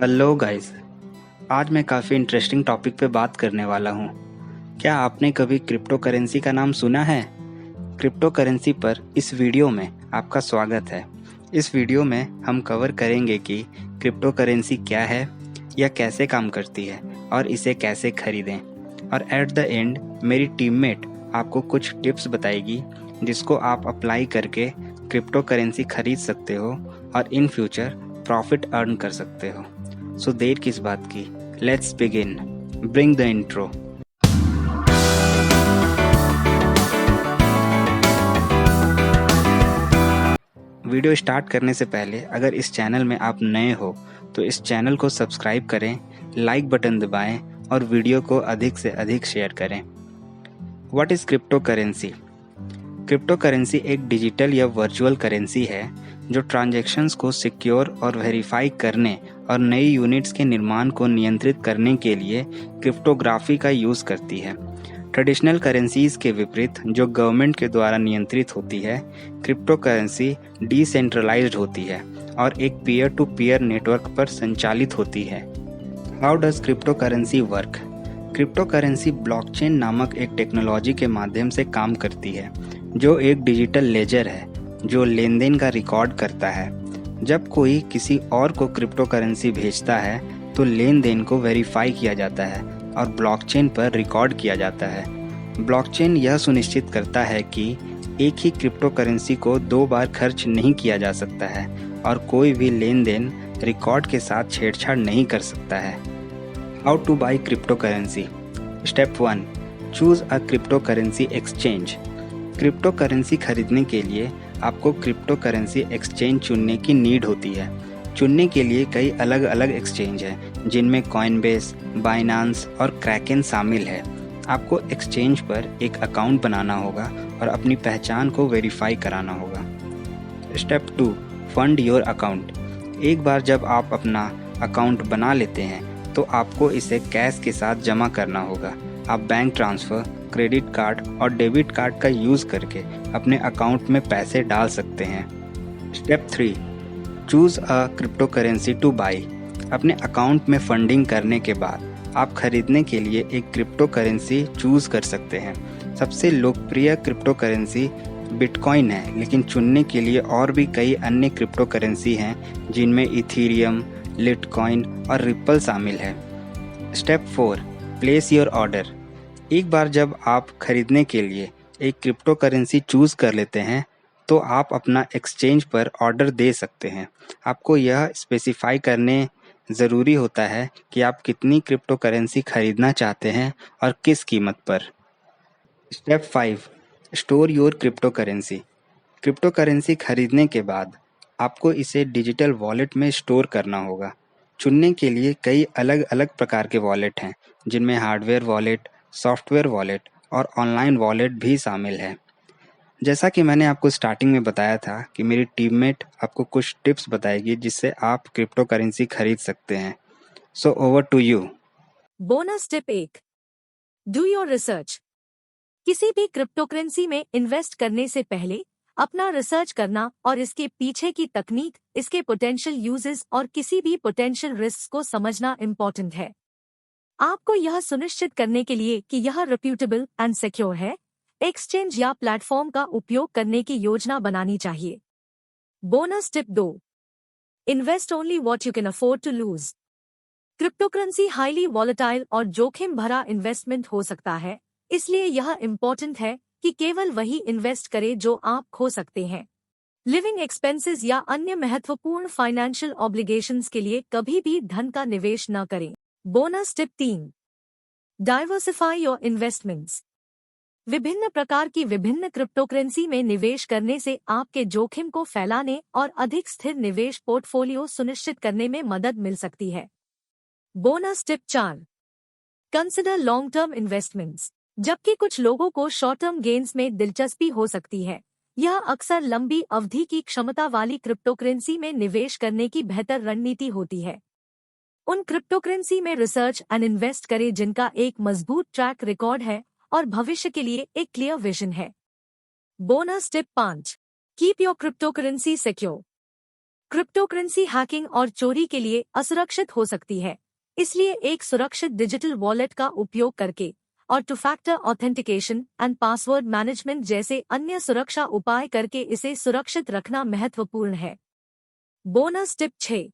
Hello guys. आज मैं काफ़ी इंटरेस्टिंग टॉपिक पे बात करने वाला हूँ। क्या आपने कभी क्रिप्टो करेंसी का नाम सुना है? क्रिप्टो करेंसी पर इस वीडियो में आपका स्वागत है। इस वीडियो में हम कवर करेंगे कि क्रिप्टो करेंसी क्या है, यह कैसे काम करती है और इसे कैसे खरीदें। और एट द एंड मेरी टीममेट आपको कुछ टिप्स बताएगी जिसको आप अप्लाई करके क्रिप्टो करेंसी खरीद सकते हो और इन फ्यूचर प्रॉफिट अर्न कर सकते हो। सो देर किस बात की, let's begin. Bring the intro. Video start करने से पहले अगर इस चैनल में आप नए हो तो इस चैनल को सब्सक्राइब करें, लाइक बटन दबाएं और वीडियो को अधिक से अधिक शेयर करें। What is crypto currency? Crypto currency एक डिजिटल या वर्चुअल करेंसी है जो ट्रांजैक्शंस को सिक्योर और वेरीफाई करने और नई यूनिट्स के निर्माण को नियंत्रित करने के लिए क्रिप्टोग्राफी का यूज़ करती है। ट्रेडिशनल करेंसीज के विपरीत जो गवर्नमेंट के द्वारा नियंत्रित होती है, क्रिप्टो करेंसी डिसेंट्रलाइज्ड होती है और एक पीयर टू पीयर नेटवर्क पर संचालित होती है। How does crypto currency work? Crypto currency blockchain नामक एक टेक्नोलॉजी के माध्यम से काम करती है, जो एक डिजिटल लेजर है जो लेन देन का रिकॉर्ड करता है। जब कोई किसी और को क्रिप्टो करेंसी भेजता है तो लेन देन को वेरीफाई किया जाता है और ब्लॉकचेन पर रिकॉर्ड किया जाता है। ब्लॉकचेन यह सुनिश्चित करता है कि एक ही क्रिप्टो करेंसी को दो बार खर्च नहीं किया जा सकता है और कोई भी लेन देन रिकॉर्ड के साथ छेड़छाड़ नहीं कर सकता है। How two by crypto currency? Step 1, choose a crypto currency exchange. Crypto currency खरीदने के लिए आपको क्रिप्टो करेंसी एक्सचेंज चुनने की नीड होती है। चुनने के लिए कई अलग अलग एक्सचेंज हैं जिनमें कॉइनबेस, बाइनांस और क्रैकन शामिल है। आपको एक्सचेंज पर एक अकाउंट बनाना होगा और अपनी पहचान को वेरीफाई कराना होगा। Step 2, fund your account. एक बार जब आप अपना अकाउंट बना लेते हैं तो आपको इसे कैश के साथ जमा करना होगा। आप बैंक ट्रांसफ़र, क्रेडिट कार्ड और डेबिट कार्ड का यूज़ करके अपने अकाउंट में पैसे डाल सकते हैं। Step 3, choose a crypto currency two by. अपने अकाउंट में फंडिंग करने के बाद आप खरीदने के लिए एक क्रिप्टो करेंसी चूज़ कर सकते हैं। सबसे लोकप्रिय क्रिप्टो करेंसी बिटकॉइन है, लेकिन चुनने के लिए और भी कई अन्य क्रिप्टो करेंसी हैं जिनमें इथीरियम, लिटकॉइन और रिपल शामिल है। Step 4, place your order. एक बार जब आप खरीदने के लिए एक क्रिप्टो करेंसी चूज़ कर लेते हैं तो आप अपना एक्सचेंज पर ऑर्डर दे सकते हैं। आपको यह स्पेसिफाई करने ज़रूरी होता है कि आप कितनी क्रिप्टो करेंसी खरीदना चाहते हैं और किस कीमत पर। Step 5, store your crypto currency. Crypto currency खरीदने के बाद आपको इसे डिजिटल वॉलेट में स्टोर करना होगा। चुनने के लिए कई अलग अलग प्रकार के वॉलेट हैं जिनमें हार्डवेयर वॉलेट, सॉफ्टवेयर वॉलेट और ऑनलाइन वॉलेट भी शामिल है। जैसा कि मैंने आपको स्टार्टिंग में बताया था कि मेरी टीममेट आपको कुछ टिप्स बताएगी जिससे आप क्रिप्टो करेंसी खरीद सकते हैं। So over to you. Bonus tip 1, do your research. किसी भी क्रिप्टो करेंसी में इन्वेस्ट करने से पहले अपना रिसर्च करना और इसके पीछे की तकनीक, इसके पोटेंशियल यूजेस और किसी भी पोटेंशियल रिस्क को समझना इम्पोर्टेंट है। आपको यह सुनिश्चित करने के लिए कि यह रेप्यूटेबल एंड सिक्योर है, एक्सचेंज या प्लेटफॉर्म का उपयोग करने की योजना बनानी चाहिए। Bonus tip 2, invest only what you can afford to lose. Crypto currency highly volatile और जोखिम भरा इन्वेस्टमेंट हो सकता है, इसलिए यह इम्पोर्टेंट है कि केवल वही इन्वेस्ट करें जो आप खो सकते हैं। लिविंग एक्सपेंसेस या अन्य महत्वपूर्ण फाइनेंशियल ऑब्लिगेशंस के लिए कभी भी धन का निवेश न करें। Bonus tip 3, diversify your investments. विभिन्न प्रकार की विभिन्न क्रिप्टो करेंसी में निवेश करने से आपके जोखिम को फैलाने और अधिक स्थिर निवेश पोर्टफोलियो सुनिश्चित करने में मदद मिल सकती है। Bonus tip 4, consider long term investments. जबकि कुछ लोगों को शॉर्ट टर्म गेन्स में दिलचस्पी हो सकती है, यह अक्सर लंबी अवधि की क्षमता वाली क्रिप्टो करेंसी में निवेश करने की बेहतर रणनीति होती है। उन क्रिप्टो करेंसी में रिसर्च एंड इन्वेस्ट करें जिनका एक मजबूत ट्रैक रिकॉर्ड है और भविष्य के लिए एक क्लियर विजन है। Bonus tip 5, keep your crypto currency secure. Cryptocurrency hacking और चोरी के लिए असुरक्षित हो सकती है, इसलिए एक सुरक्षित डिजिटल वॉलेट का उपयोग करके और two factor authentication and password management जैसे अन्य सुरक्षा उपाय करके इसे सुरक्षित रखना महत्वपूर्ण है। Bonus tip 6।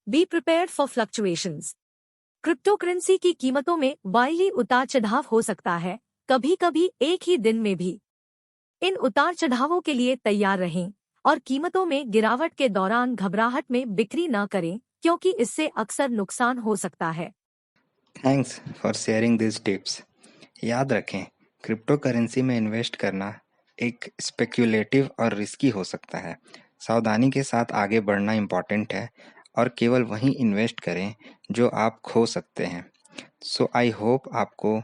Be prepared for fluctuations. Cryptocurrency की कीमतों में वाइली उतार चढ़ाव हो सकता है, कभी कभी एक ही दिन में भी। इन उतार चढ़ावों के लिए तैयार रहें और कीमतों में गिरावट के दौरान घबराहट में बिक्री न करें, क्योंकि इससे अक्सर नुकसान हो सकता है। Thanks for sharing this tips. याद रखें, क्रिप्टो करेंसी में इन्वेस्ट करना एक स्पेक्यूलेटिव और रिस्की हो सकता है। सावधानी के साथ आगे बढ़ना इम्पॉर्टेंट है और केवल वहीं इन्वेस्ट करें जो आप खो सकते हैं। सो आई होप आपको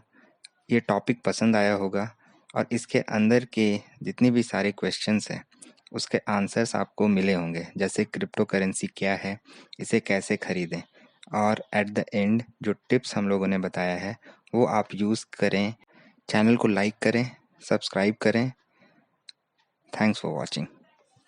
ये टॉपिक पसंद आया होगा और इसके अंदर के जितने भी सारे क्वेश्चंस हैं उसके आंसर्स आपको मिले होंगे, जैसे क्रिप्टो करेंसी क्या है, इसे कैसे खरीदें, और एट द एंड जो टिप्स हम लोगों ने बताया है वो आप यूज़ करें। चैनल को लाइक करें, सब्सक्राइब करें। Thanks for watching.